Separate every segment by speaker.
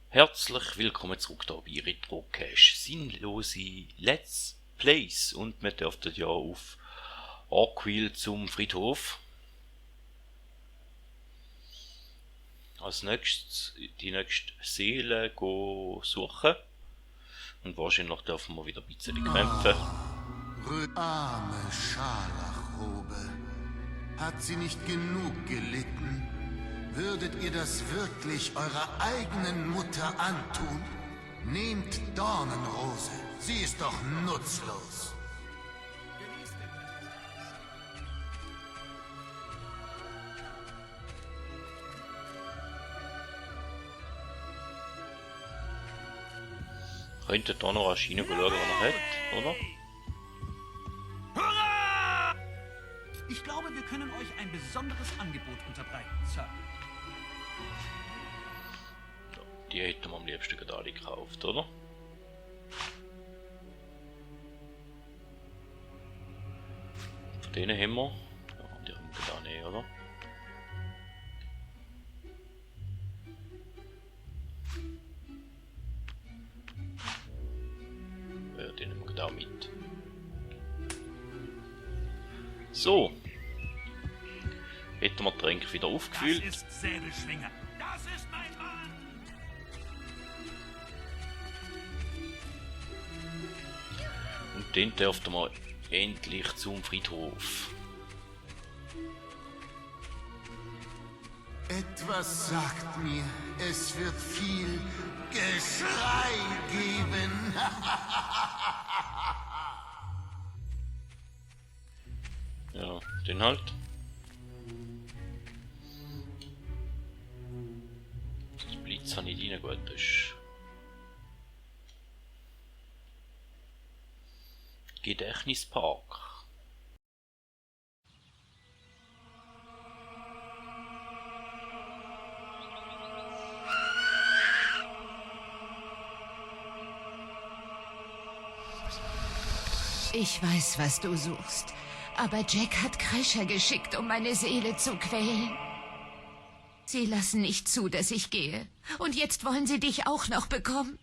Speaker 1: Herzlich willkommen zurück hier bei Retrocache, sinnlose Let's Plays, und wir dürften ja auf Arkwil zum Friedhof. Als nächstes die nächste Seele suchen und wahrscheinlich dürfen wir wieder ein bisschen kämpfen.
Speaker 2: Arme Scharlachrobe, hat sie nicht genug gelitten? Würdet ihr das wirklich eurer eigenen Mutter antun? Nehmt Dornenrose, sie ist doch nutzlos.
Speaker 1: Könnte da noch eine Schiene schauen, die er hat, oder?
Speaker 3: Hurra! Ich glaube, wir können euch ein besonderes Angebot unterbreiten, Sir.
Speaker 1: Die hätten wir am liebsten gerade alle gekauft, oder? Von denen haben wir. Ja, die haben wir da nicht, oder? Ja, den nehmen wir da mit. So. Hätten wir die Tränke wieder aufgefüllt.
Speaker 3: Das ist Säbelschwinger. Das ist mein Mann!
Speaker 1: Und dann dürften wir endlich zum Friedhof.
Speaker 2: Etwas sagt mir, es wird viel Geschrei geben.
Speaker 1: Ja, den halt. Das Blitz habe ich nicht rein, gut, das ist Gedächtnispark.
Speaker 4: Ich weiß, was du suchst. Aber Jack hat Kreischer geschickt, um meine Seele zu quälen. Sie lassen nicht zu, dass ich gehe. Und jetzt wollen sie dich auch noch bekommen.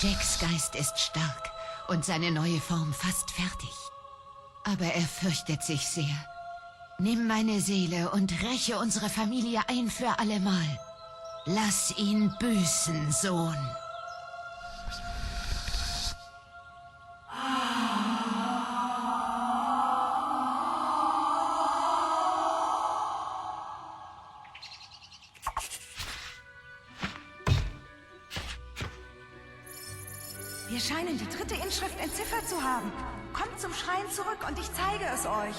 Speaker 4: Jacks Geist ist stark und seine neue Form fast fertig. Aber er fürchtet sich sehr. Nimm meine Seele und räche unsere Familie ein für allemal. Lass ihn büßen, Sohn.
Speaker 5: Wir scheinen die dritte Inschrift entziffert zu haben. Kommt zum Schrein zurück und ich zeige es euch.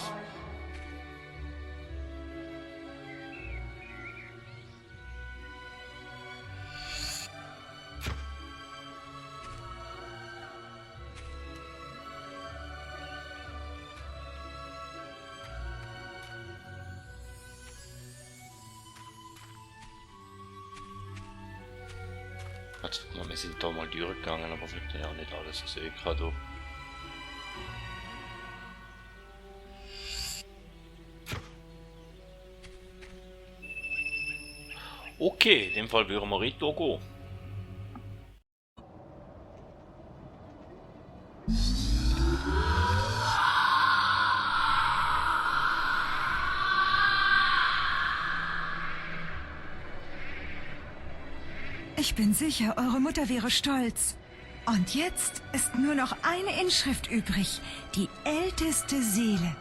Speaker 1: Also, wir sind da mal durchgegangen, aber wir haben ja nicht alles gesehen gerade. Okay, in dem Fall würden wir Rito gehen.
Speaker 5: Ich bin sicher, eure Mutter wäre stolz. Und jetzt ist nur noch eine Inschrift übrig. Die älteste Seele.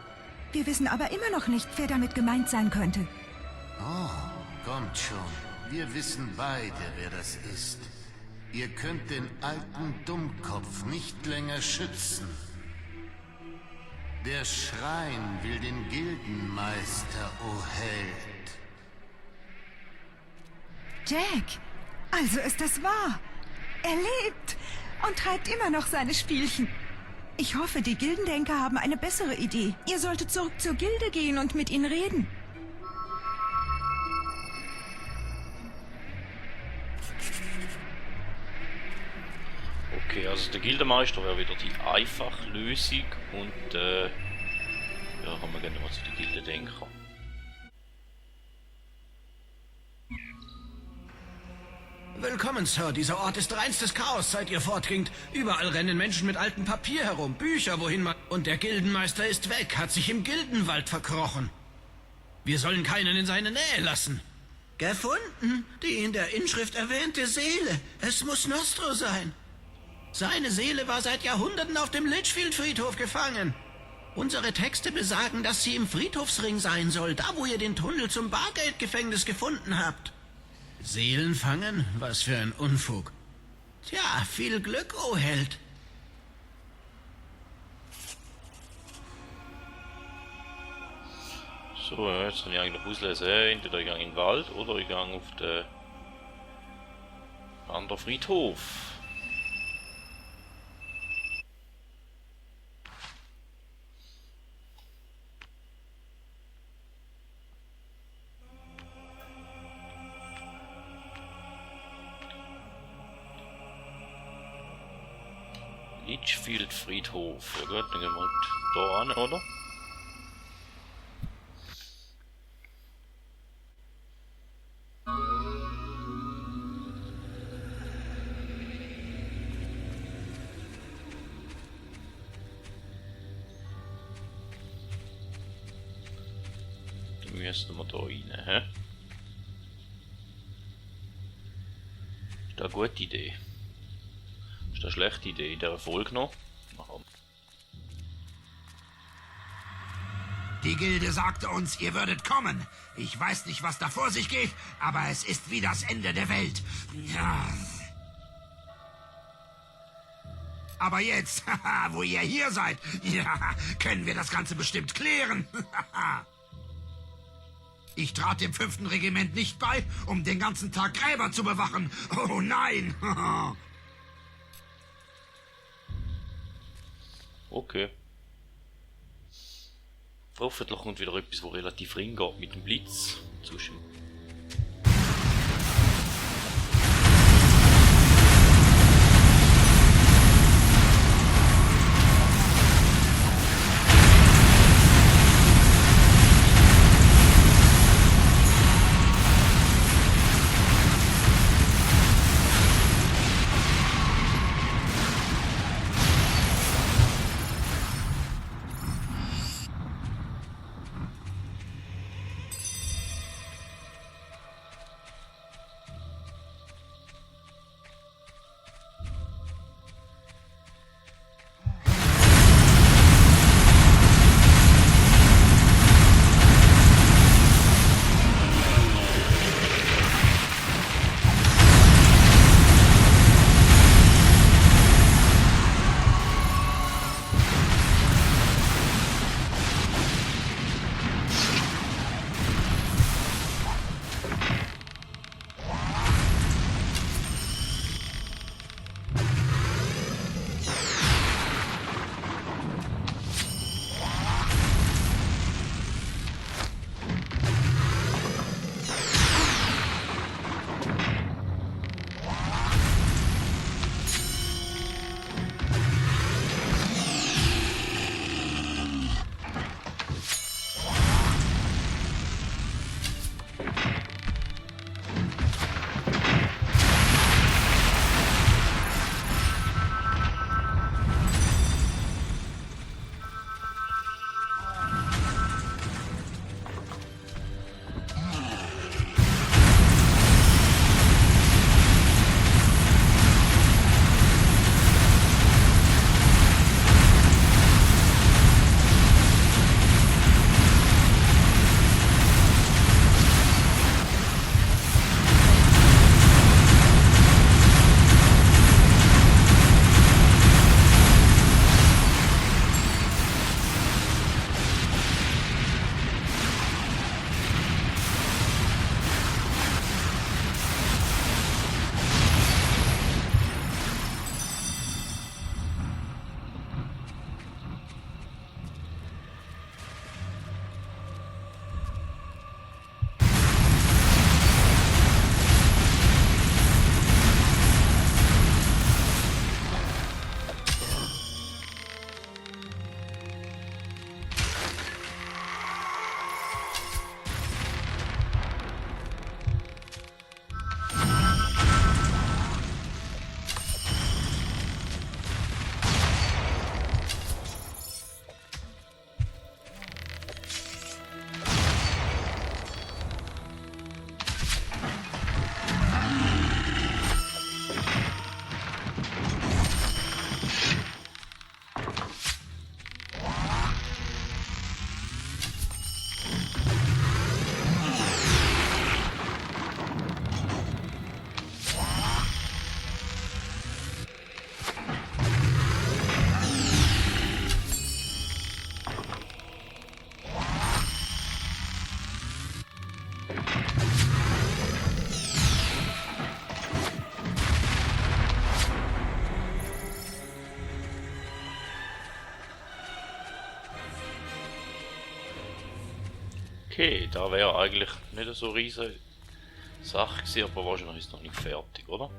Speaker 5: Wir wissen aber immer noch nicht, wer damit gemeint sein könnte.
Speaker 2: Oh, kommt schon. Wir wissen beide, wer das ist. Ihr könnt den alten Dummkopf nicht länger schützen. Der Schrein will den Gildenmeister, o Held.
Speaker 5: Jack, also ist das wahr. Er lebt und treibt immer noch seine Spielchen. Ich hoffe, die Gildendenker haben eine bessere Idee. Ihr solltet zurück zur Gilde gehen und mit ihnen reden.
Speaker 1: Okay, also der Gildemeister wäre wieder die Einfachlösung und ja, haben wir gerne mal zu den Gildendenkern.
Speaker 6: Willkommen, Sir. Dieser Ort ist reinstes Chaos, seit ihr fortgingt. Überall rennen Menschen mit altem Papier herum, Bücher, wohin man... Und der Gildenmeister ist weg, hat sich im Gildenwald verkrochen. Wir sollen keinen in seine Nähe lassen. Gefunden? Die in der Inschrift erwähnte Seele. Es muss Nostro sein. Seine Seele war seit Jahrhunderten auf dem Litchfield-Friedhof gefangen. Unsere Texte besagen, dass sie im Friedhofsring sein soll, da wo ihr den Tunnel zum Bargate-Gefängnis gefunden habt. Seelen fangen? Was für ein Unfug. Tja, viel Glück, o Held.
Speaker 1: So, ja, jetzt kann ich eigentlich auslesen. Entweder ich gehe in den Wald oder ich gehe auf den anderen Friedhof. Litchfield Friedhof. Ja gut, dann gehen wir halt da an, oder? Dann müssen wir da rein, hä? Ist das eine gute Idee? Ist das eine schlechte Idee in dieser Folge noch? Machen.
Speaker 7: Die Gilde sagte uns, ihr würdet kommen. Ich weiß nicht, was da vor sich geht, aber es ist wie das Ende der Welt. Ja. Aber jetzt, wo ihr hier seid, ja, können wir das Ganze bestimmt klären. Ich trat dem 5. Regiment nicht bei, um den ganzen Tag Gräber zu bewachen. Oh nein!
Speaker 1: Okay. Hoffentlich kommt wieder etwas, wo relativ ring geht mit dem Blitz. Zwischen. Okay, da wäre eigentlich nicht so riesige Sache gewesen, aber wahrscheinlich ist es noch nicht fertig, oder?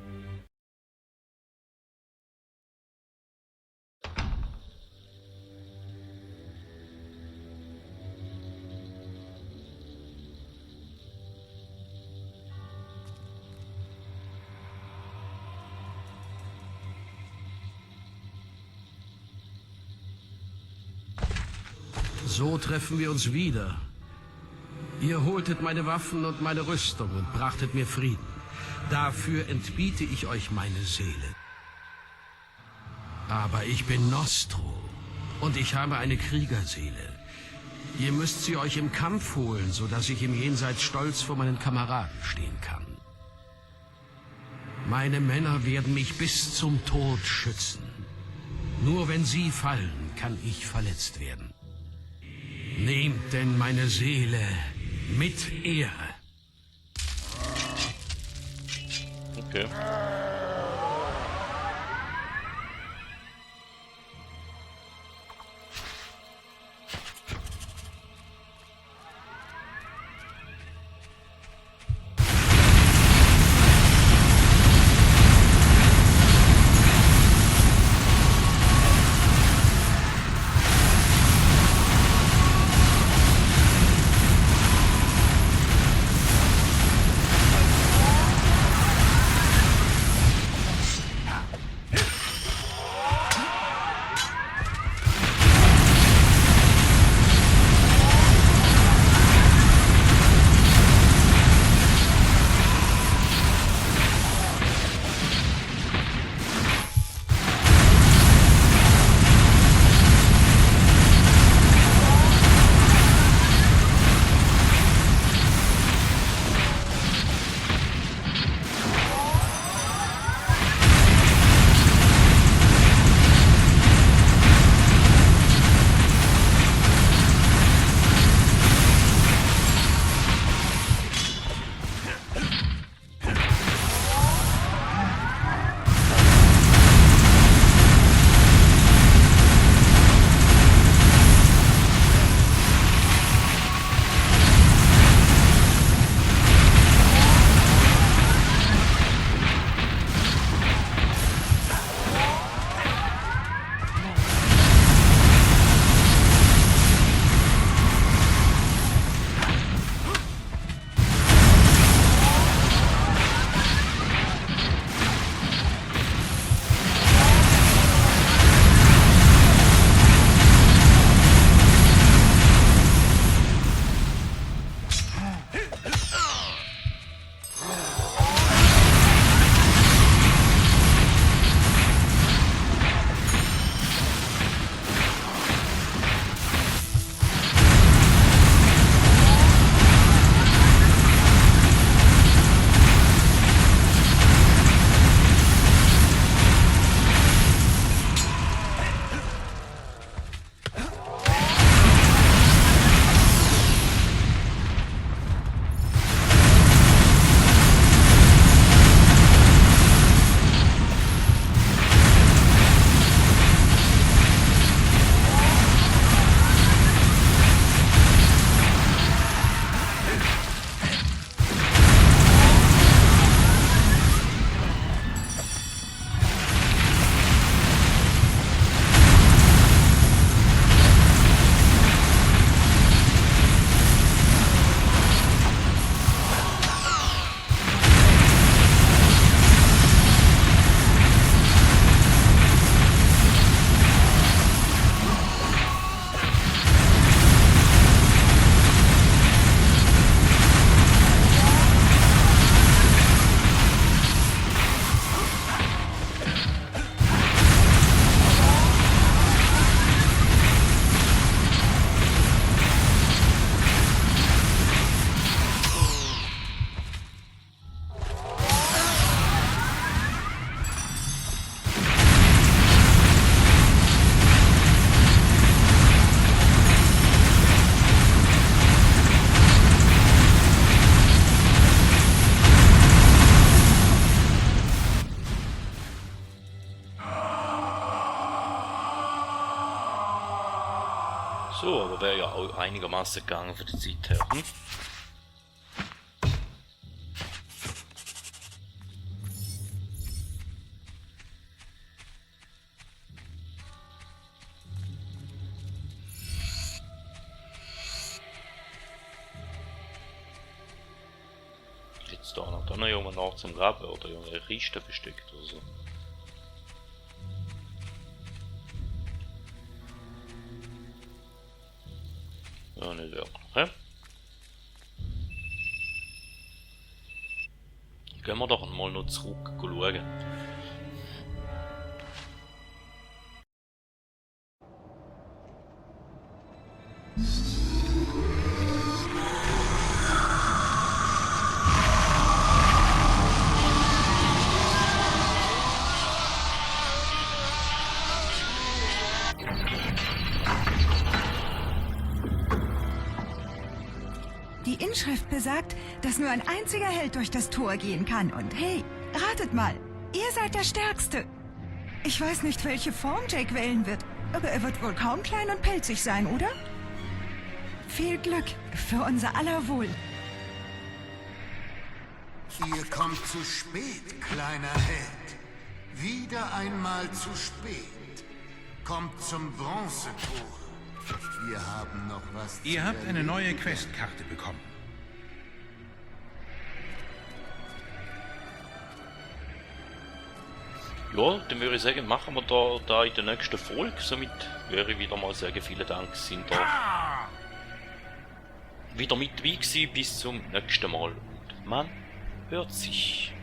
Speaker 6: So treffen wir uns wieder. Ihr holtet meine Waffen und meine Rüstung und brachtet mir Frieden. Dafür entbiete ich euch meine Seele. Aber ich bin Nostro und ich habe eine Kriegerseele. Ihr müsst sie euch im Kampf holen, sodass ich im Jenseits stolz vor meinen Kameraden stehen kann. Meine Männer werden mich bis zum Tod schützen. Nur wenn sie fallen, kann ich verletzt werden. Nehmt denn meine Seele mit Ehre.
Speaker 1: Okay. So, aber wäre ja auch einigermaßen gegangen für die Zeit her. Hm? Jetzt da noch jemand nach zum Graben oder eine Kiste versteckt oder so. Ja, nicht wirklich, hä? Gehen wir doch mal noch zurück schauen.
Speaker 5: Die Inschrift besagt, dass nur ein einziger Held durch das Tor gehen kann. Und hey, ratet mal, ihr seid der Stärkste. Ich weiß nicht, welche Form Jake wählen wird, aber er wird wohl kaum klein und pelzig sein, oder? Viel Glück für unser aller Wohl.
Speaker 2: Ihr kommt zu spät, kleiner Held. Wieder einmal zu spät. Kommt zum Bronzetor. Wir haben noch was zu
Speaker 8: Ihr habt eine
Speaker 2: erledigen.
Speaker 8: neue Questkarte bekommen.
Speaker 1: Ja, dann würde ich sagen, machen wir da in der nächsten Folge. Somit würde ich wieder mal sagen, vielen Dank, sind da wieder mit dabei gewesen. Bis zum nächsten Mal. Und man hört sich.